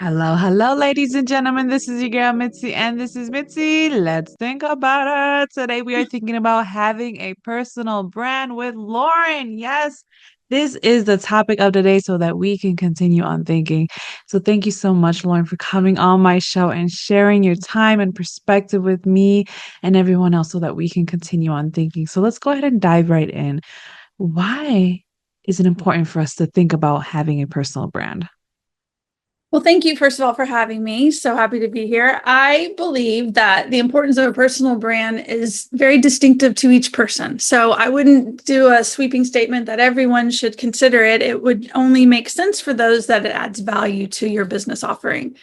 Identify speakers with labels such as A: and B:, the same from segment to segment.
A: Hello, hello, ladies and gentlemen. This is your girl Mitzi, and this is Mitzi. Let's think about it. Today, we are thinking about having a personal brand with Lauren. Yes, this is the topic of the day so that we can continue on thinking. So, thank you so much, Lauren, for coming on my show and sharing your time and perspective with me and everyone else so that we can continue on thinking. So, let's go ahead and dive right in. Why is it important for us to think about having a personal brand?
B: Well, thank you, first of all, for having me. So happy to be here. I believe that the importance of a personal brand is very distinctive to each person. So I wouldn't do a sweeping statement that everyone should consider it. It would only make sense for those that it adds value to your business offering.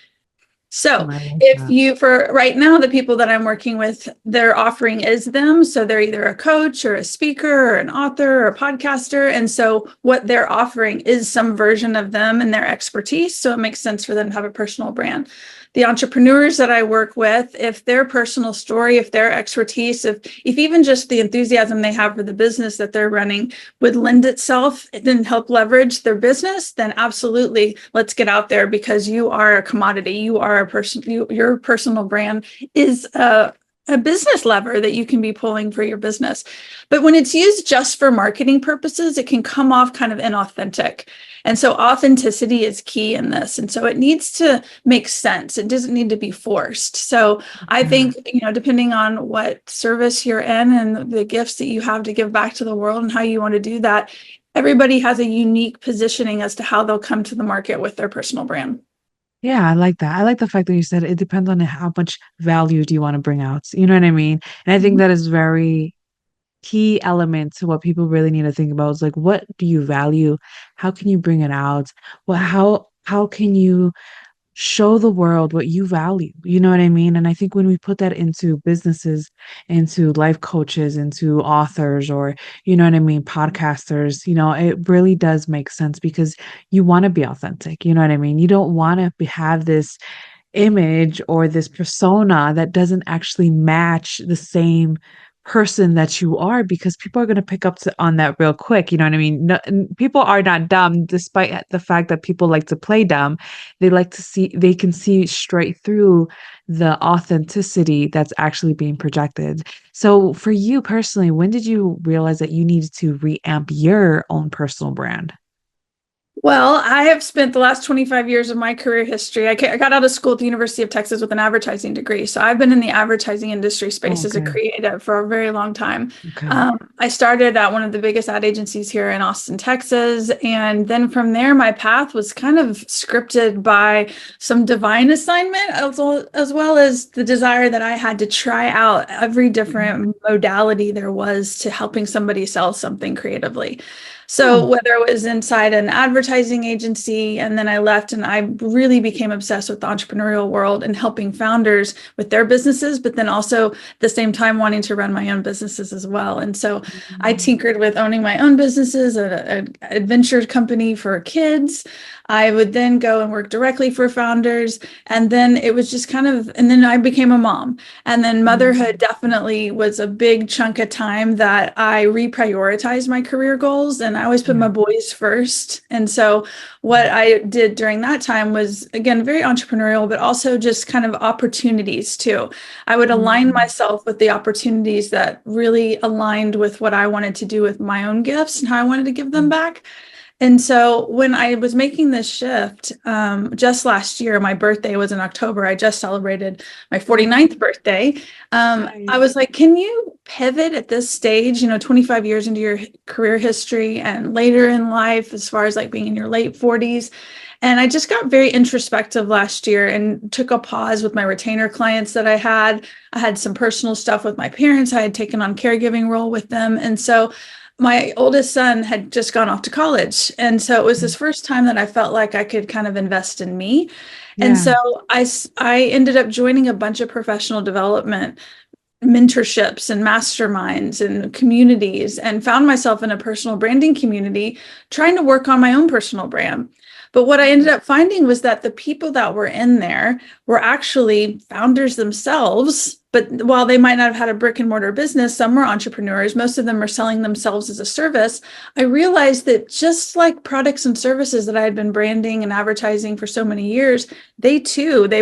B: So
A: I like
B: if
A: that.
B: you, for right now, the people that I'm working with, their offering is them. So they're either a coach or a speaker or an author or a podcaster. And so what they're offering is some version of them and their expertise. So it makes sense for them to have a personal brand. The entrepreneurs that I work with, if their personal story, if their expertise, if even just the enthusiasm they have for the business that they're running would lend itself and help leverage their business, then absolutely let's get out there because you are a commodity. You are a person, your personal brand is a business lever that you can be pulling for your business. But when it's used just for marketing purposes, it can come off kind of inauthentic. And so authenticity is key in this. And so it needs to make sense. It doesn't need to be forced. So I
A: Yeah.
B: think, depending on what service you're in and the gifts that you have to give back to the world and how you want to do that, everybody has a unique positioning as to how they'll come to the market with their personal brand.
A: Yeah, I like that. I like the fact that you said it depends on how much value do you want to bring out. You know what I mean? And I think
B: Mhm.
A: that is very key element to what people really need to think about. Is like, what do you value? How can you bring it out? How can you show the world what you value? You know what I mean? And I think when we put that into businesses, into life coaches, into authors, or, you know what I mean, podcasters, it really does make sense because you want to be authentic. You know what I mean? You don't want to have this image or this persona that doesn't actually match the same person that you are because people are going to pick up on that real quick. You know what I mean? No, people are not dumb, despite the fact that people like to play dumb. They can see straight through the authenticity that's actually being projected. So, for you personally, when did you realize that you needed to reamp your own personal brand?
B: Well, I have spent the last 25 years of my career history. I got out of school at the University of Texas with an advertising degree. So I've been in the advertising industry
A: Oh,
B: space as a
A: okay.
B: creative for a very long time.
A: Okay.
B: I started at one of the biggest ad agencies here in Austin, Texas. And then from there, my path was kind of scripted by some divine assignment, as well as the desire that I had to try out every different modality there was to helping somebody sell something creatively. So
A: Oh,
B: whether it was inside an advertising agency, and then I left and I really became obsessed with the entrepreneurial world and helping founders with their businesses, but then also at the same time wanting to run my own businesses as well. And so I tinkered with owning my own businesses, an adventure company for kids. I would then go and work directly for founders. And then it was just kind of, and then I became a mom. And then motherhood definitely was a big chunk of time that I reprioritized my career goals. And I always put
A: yeah.
B: my boys first. And so what I did during that time was, again, very entrepreneurial, but also just kind of opportunities too. I would align
A: Mhm.
B: myself with the opportunities that really aligned with what I wanted to do with my own gifts and how I wanted to give them back. And so when I was making this shift, just last year, my birthday was in October. I just celebrated my
A: Oh,
B: 49th birthday. I
A: nice.
B: was like, can you pivot at this stage, 25 years into your career history and later in life, as far as like being in your late 40s? And I just got very introspective last year and took a pause with my retainer clients that I had. I had some personal stuff with my parents. I had taken on caregiving role with them. And so my oldest son had just gone off to college. And so it was this first time that I felt like I could kind of invest in me. And
A: Yeah.
B: so I ended up joining a bunch of professional development mentorships and masterminds and communities and found myself in a personal branding community trying to work on my own personal brand. But what I ended up finding was that the people that were in there were actually founders themselves, But while they might not have had a brick and mortar business, some were entrepreneurs, most of them are selling themselves as a service. I realized that just like products and services that I had been branding and advertising for so many years, they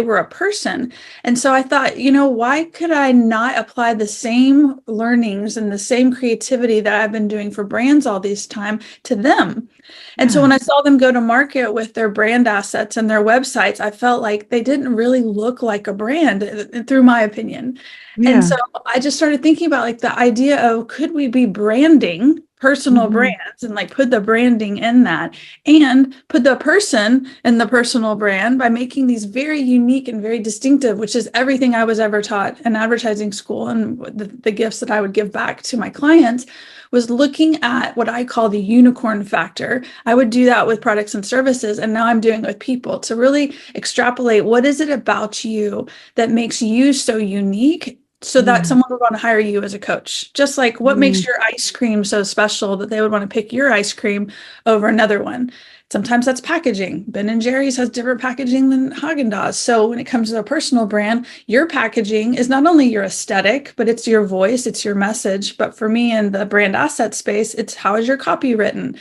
B: were a person. And so I thought, why could I not apply the same learnings and the same creativity that I've been doing for brands all this time to them? And so
A: Yeah.
B: when I saw them go to market with their brand assets and their websites, I felt like they didn't really look like a brand, through my opinion. And
A: Yeah.
B: so I just started thinking about like the idea of, could we be branding personal
A: Hmm.
B: brands and like put the branding in that and put the person in the personal brand by making these very unique and very distinctive, which is everything I was ever taught in advertising school, and the gifts that I would give back to my clients was looking at what I call the unicorn factor. I would do that with products and services, and now I'm doing it with people to really extrapolate, what is it about you that makes you so unique, so that
A: Yeah.
B: someone would want to hire you as a coach. Just like what
A: Mm.
B: makes your ice cream so special that they would want to pick your ice cream over another one. Sometimes that's packaging. Ben and Jerry's has different packaging than Haagen-Dazs. So when it comes to a personal brand, your packaging is not only your aesthetic, but it's your voice, it's your message. But for me in the brand asset space, it's how is your copy written?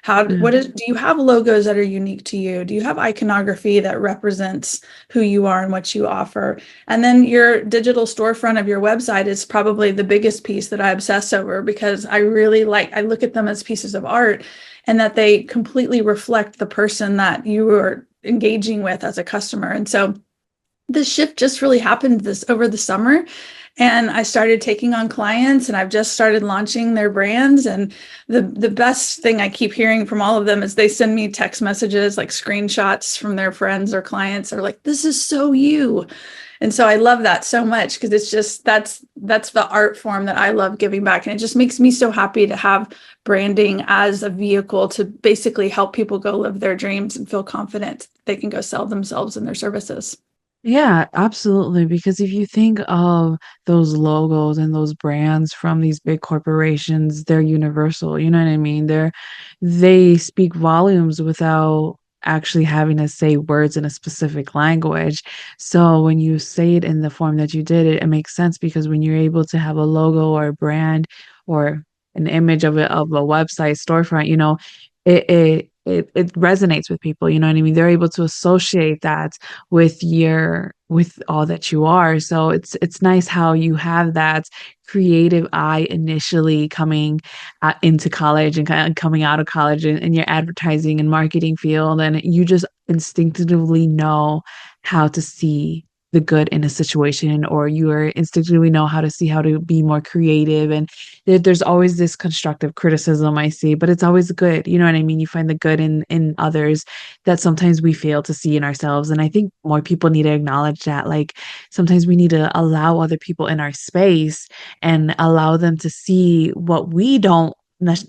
A: Yeah.
B: Do you have logos that are unique to you? Do you have iconography that represents who you are and what you offer? And then your digital storefront of your website is probably the biggest piece that I obsess over, because I look at them as pieces of art, and that they completely reflect the person that you are engaging with as a customer. And so this shift just really happened this over the summer, and I started taking on clients, and I've just started launching their brands. And the best thing I keep hearing from all of them is they send me text messages, like screenshots from their friends or clients, are like, this is so you. And so I love that so much, because it's just that's the art form that I love giving back. And it just makes me so happy to have branding as a vehicle to basically help people go live their dreams and feel confident they can go sell themselves and their services.
A: Yeah, absolutely. Because if you think of those logos and those brands from these big corporations, they're universal. You know what I mean? They speak volumes without actually having to say words in a specific language. So when you say it in the form that you did, it makes sense because when you're able to have a logo or a brand or an image of a website storefront, it resonates with people. You know what I mean? They're able to associate that with all that you are. So it's nice how you have that creative eye initially coming into college and kind of coming out of college in your advertising and marketing field, and you just instinctively know how to see the good in a situation, or you are instinctively know how to see how to be more creative. And there's always this constructive criticism I see, but it's always good. You know what I mean? You find the good in others that sometimes we fail to see in ourselves. And I think more people need to acknowledge that. Like sometimes we need to allow other people in our space and allow them to see what we don't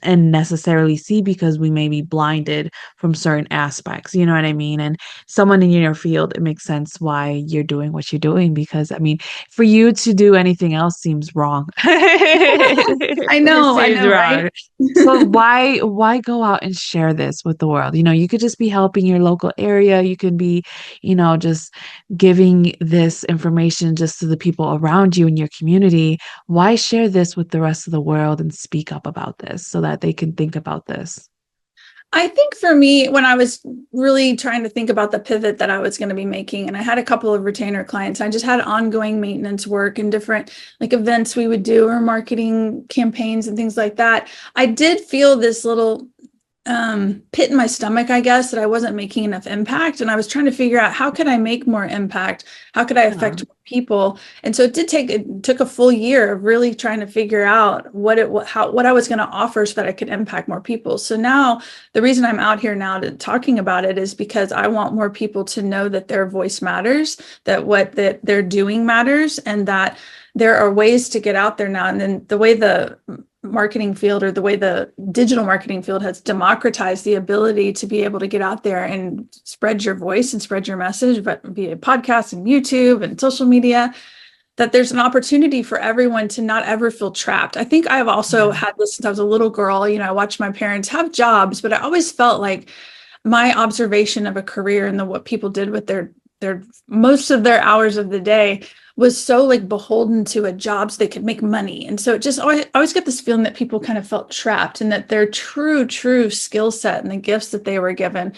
A: and necessarily see because we may be blinded from certain aspects. You know what I mean? And someone in your field, it makes sense why you're doing what you're doing, because I mean, for you to do anything else seems wrong. It
B: I
A: seems
B: know, right?
A: wrong. So why go out and share this with the world? You could just be helping your local area. You could be, just giving this information just to the people around you in your community. Why share this with the rest of the world and speak up about this so that they can think about this?
B: I think for me, when I was really trying to think about the pivot that I was going to be making, and I had a couple of retainer clients, I just had ongoing maintenance work and different like events we would do or marketing campaigns and things like that. I did feel this little pit in my stomach, I guess, that I wasn't making enough impact. And I was trying to figure out, how could I make more impact? How could I
A: Yeah.
B: affect more people? And so it took a full year of really trying to figure out what I was going to offer so that I could impact more people. So now the reason I'm out here now talking about it is because I want more people to know that their voice matters, that they're doing matters, and that there are ways to get out there now. And then the way the marketing field, or the way the digital marketing field has democratized the ability to be able to get out there and spread your voice and spread your message, but via podcasts and YouTube and social media, that there's an opportunity for everyone to not ever feel trapped. I think I've also
A: Yeah.
B: had this since I was a little girl. I watched my parents have jobs, but I always felt like my observation of a career and what people did with their most of their hours of the day was so like beholden to a job so they could make money. And so it just I always get this feeling that people kind of felt trapped and that their true skill set and the gifts that they were given,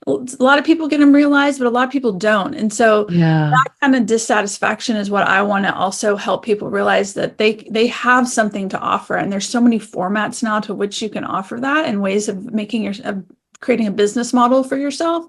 B: a lot of people get them realized, but a lot of people don't. And so
A: Yeah.
B: that kind of dissatisfaction is what I want to also help people realize, that they have something to offer. And there's so many formats now to which you can offer that, and ways of making of creating a business model for yourself.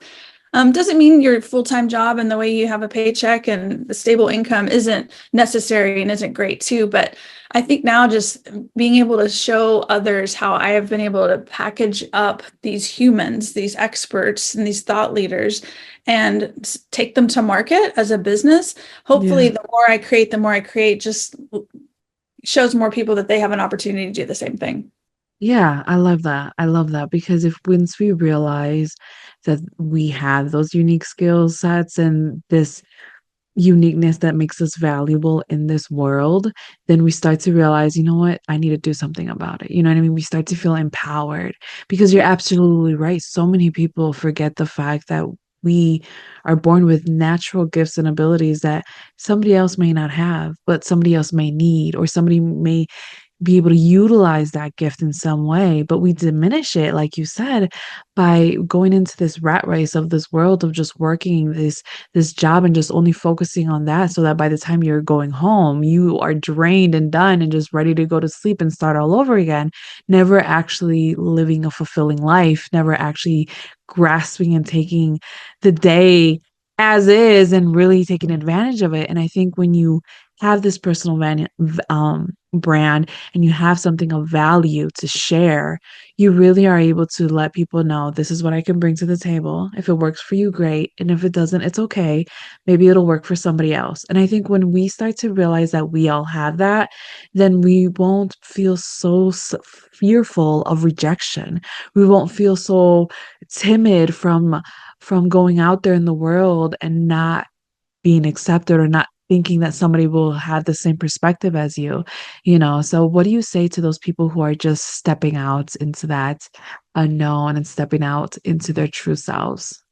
B: Doesn't mean your full-time job and the way you have a paycheck and the stable income isn't necessary and isn't great too. But I think now just being able to show others how I have been able to package up these humans, these experts, and these thought leaders, and take them to market as a business. Hopefully,
A: Yeah.
B: the more I create, just shows more people that they have an opportunity to do the same thing.
A: Yeah, I love that. I love that because if once we realize that we have those unique skill sets and this uniqueness that makes us valuable in this world, then we start to realize, you know what, I need to do something about it. You know what I mean? We start to feel empowered because you're absolutely right. So many people forget the fact that we are born with natural gifts and abilities that somebody else may not have, but somebody else may need, or somebody may be able to utilize that gift in some way, but we diminish it, like you said, by going into this rat race of this world of just working this job and just only focusing on that, so that by the time you're going home, you are drained and done and just ready to go to sleep and start all over again, never actually living a fulfilling life, never actually grasping and taking the day as is and really taking advantage of it. And I think when you have this personal brand and you have something of value to share, you really are able to let people know this is what I can bring to the table. If it works for you, great. And if it doesn't, it's okay. Maybe it'll work for somebody else. And I think when we start to realize that we all have that, then we won't feel so fearful of rejection. We won't feel so timid from going out there in the world and not being accepted or not thinking that somebody will have the same perspective as you. So what do you say to those people who are just stepping out into that unknown and stepping out into their true selves?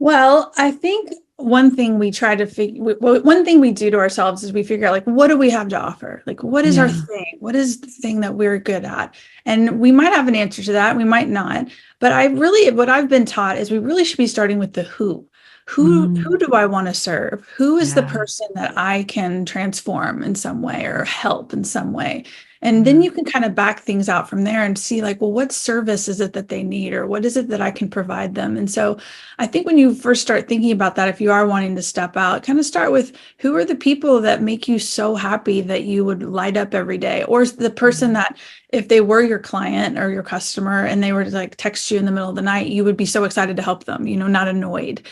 B: Well, I think one thing we try to figure, one thing we do to ourselves is we figure out, like, what do we have to offer? Like, what is our
A: Yeah.
B: thing? What is the thing that we're good at? And we might have an answer to that, we might not. But what I've been taught is we really should be starting with the who. Who
A: Mm,
B: do I want to serve? Who is the
A: yeah.
B: person that I can transform in some way or help in some way? And then
A: Yeah.
B: you can kind of back things out from there and see, like, well, what service is it that they need, or what is it that I can provide them? And so I think when you first start thinking about that, if you are wanting to step out, kind of start with, who are the people that make you so happy that you would light up every day? Or the person
A: Mm,
B: that, if they were your client or your customer and they were to like text you in the middle of the night, you would be so excited to help them, not annoyed.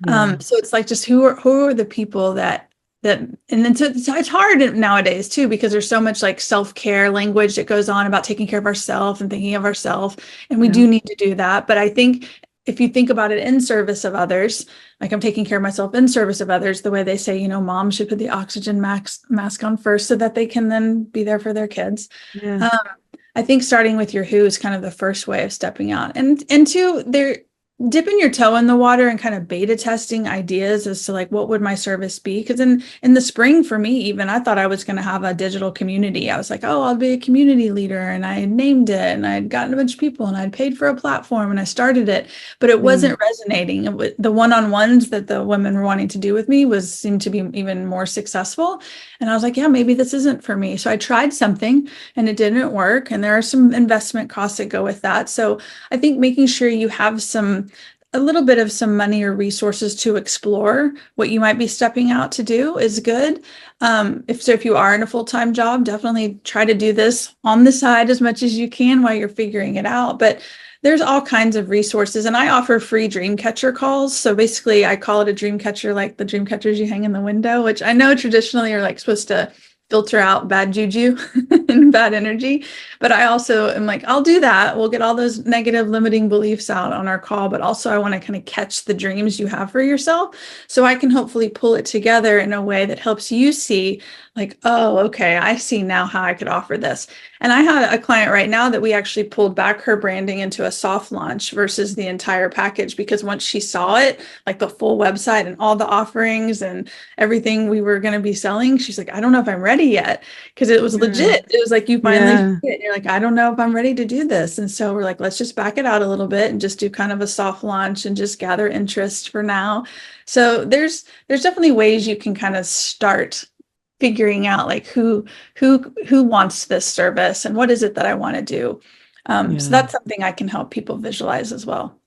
A: yeah.
B: So it's like, just who are the people that, and then it's hard nowadays too, because there's so much like self-care language that goes on about taking care of ourselves and thinking of ourselves, and we
A: Yeah.
B: do need to do that. But I think if you think about it in service of others, like, I'm taking care of myself in service of others, the way they say, mom should put the oxygen mask on first so that they can then be there for their kids.
A: Yeah.
B: Um, I think starting with your who is kind of the first way of stepping out. And two, they're dipping your toe in the water and kind of beta testing ideas as to, like, what would my service be? Because in the spring, for me, even, I thought I was going to have a digital community. I was like, oh, I'll be a community leader, and I had named it, and I'd gotten a bunch of people, and I'd paid for a platform, and I started it, but it
A: Yeah.
B: wasn't resonating. The one-on-ones that the women were wanting to do with me seemed to be even more successful. And I was like, yeah, maybe this isn't for me. So I tried something and it didn't work. And there are some investment costs that go with that. So I think making sure you have a little bit of some money or resources to explore what you might be stepping out to do is good. If you are in a full-time job, definitely try to do this on the side as much as you can while you're figuring it out. But there's all kinds of resources, and I offer free dream catcher calls. So basically, I call it a dream catcher, like the dream catchers you hang in the window, which I know traditionally are like supposed to filter out bad juju and bad energy. But I also am like, I'll do that. We'll get all those negative limiting beliefs out on our call. But also, I want to kind of catch the dreams you have for yourself so I can hopefully pull it together in a way that helps you see, like, oh, okay, I see now how I could offer this. And I had a client right now that we actually pulled back her branding into a soft launch versus the entire package because once she saw it, like the full website and all the offerings and everything we were going to be selling, she's like, I don't know if I'm ready yet. Because it was
A: Yeah.
B: legit. It was like you finally hit
A: Yeah.
B: it. And you're like, I don't know if I'm ready to do this. And so we're like, let's just back it out a little bit and just do kind of a soft launch and just gather interest for now. So there's definitely ways you can kind of start figuring out like who wants this service and what is it that I want to do. So
A: Yeah.
B: that's something I can help people visualize as well.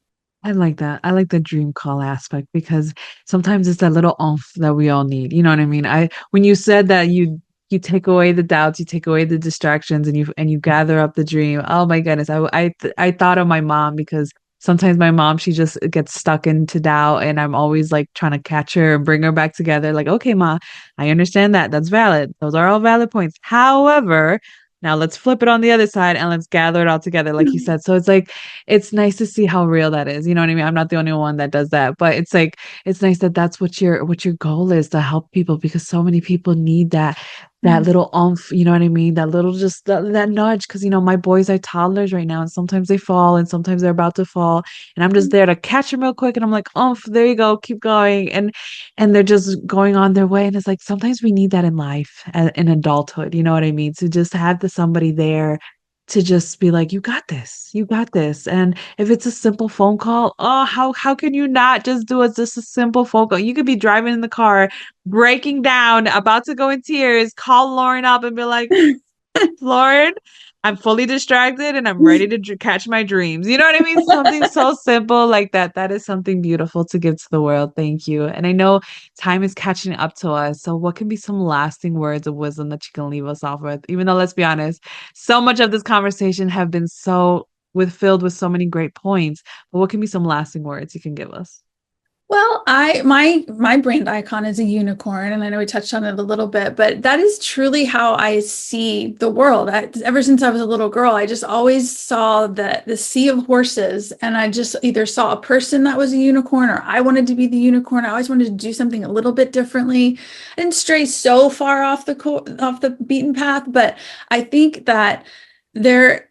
A: I like that. I like the dream call aspect because sometimes it's that little oomph that we all need. You know what I mean? When you said that you take away the doubts, you take away the distractions, and you gather up the dream. Oh my goodness. I thought of my mom because sometimes my mom, she just gets stuck into doubt, and I'm always like trying to catch her and bring her back together. Like, okay, Ma, I understand that. That's valid. Those are all valid points. However, now let's flip it on the other side and let's gather it all together, like you said. So it's like it's nice to see how real that is. You know what I mean? I'm not the only one that does that, but it's like it's nice that that's what your goal is, to help people, because so many people need that little umph, you know what I mean? That little just that nudge. Cause you know, my boys are toddlers right now and sometimes they fall and sometimes they're about to fall. And I'm just there to catch them real quick. And I'm like, umph, there you go, keep going. And they're just going on their way. And it's like sometimes we need that in life, in adulthood, you know what I mean? To just have somebody there to just be like, you got this, you got this. And if it's a simple phone call, oh, how can you not just do it? Just a simple phone call. You could be driving in the car, breaking down, about to go in tears, call Lauren up and be like, Lauren, I'm fully distracted and I'm ready to catch my dreams. You know what I mean? Something so simple like that. That is something beautiful to give to the world. Thank you. And I know time is catching up to us. So, what can be some lasting words of wisdom that you can leave us off with? Even though, let's be honest, so much of this conversation have been filled with so many great points. But what can be some lasting words you can give us?
B: Well, my brand icon is a unicorn, and I know we touched on it a little bit, but that is truly how I see the world. Ever since I was a little girl, I just always saw the sea of horses, and I just either saw a person that was a unicorn, or I wanted to be the unicorn. I always wanted to do something a little bit differently. I didn't stray so far off the beaten path, but I think that there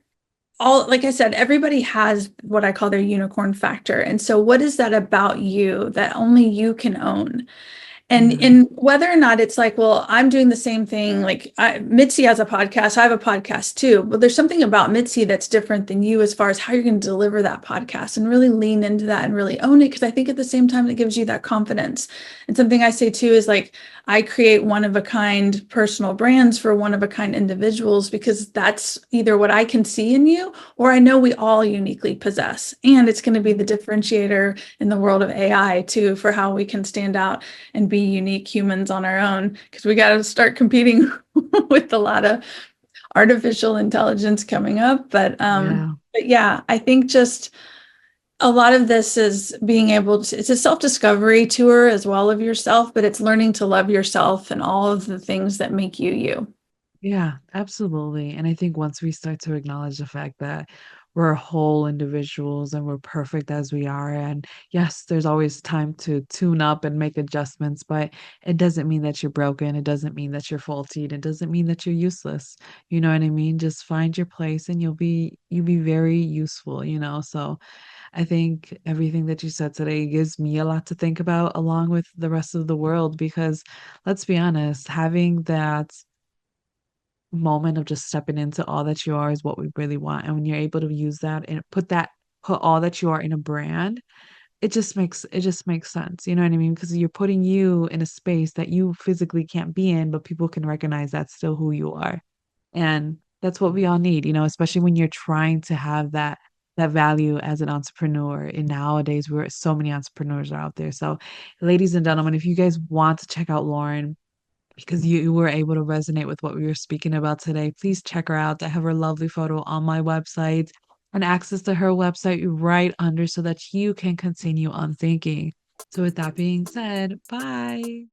B: all, like I said, everybody has what I call their unicorn factor. And so what is that about you that only you can own? And
A: Yeah.
B: in whether or not it's like, well, I'm doing the same thing. Like Mitzi has a podcast, I have a podcast too. But there's something about Mitzi that's different than you as far as how you're going to deliver that podcast and really lean into that and really own it. Because I think at the same time, it gives you that confidence. And something I say too is like, I create one of a kind personal brands for one of a kind individuals because that's either what I can see in you or I know we all uniquely possess. And it's going to be the differentiator in the world of AI too for how we can stand out and be unique humans on our own because we got to start competing with a lot of artificial intelligence coming up.
A: Yeah.
B: But yeah, I think just a lot of this is being able to, it's a self-discovery tour as well of yourself, but it's learning to love yourself and all of the things that make you you.
A: Yeah, absolutely. And I think once we start to acknowledge the fact that we're whole individuals and we're perfect as we are, and yes, there's always time to tune up and make adjustments, but it doesn't mean that you're broken. It doesn't mean that you're faulty. It doesn't mean that you're useless. You know what I mean? Just find your place and you'll be very useful, you know? So I think everything that you said today gives me a lot to think about along with the rest of the world, because let's be honest, having that moment of just stepping into all that you are is what we really want. And when you're able to use that and put all that you are in a brand, it just makes sense. You know what I mean? Because you're putting you in a space that you physically can't be in, but people can recognize that's still who you are. And that's what we all need, you know, especially when you're trying to have that value as an entrepreneur. And nowadays, where so many entrepreneurs are out there. So, ladies and gentlemen, if you guys want to check out Lauren, because you were able to resonate with what we were speaking about today, please check her out. I have her lovely photo on my website and access to her website right under so that you can continue on thinking. So, with that being said, bye.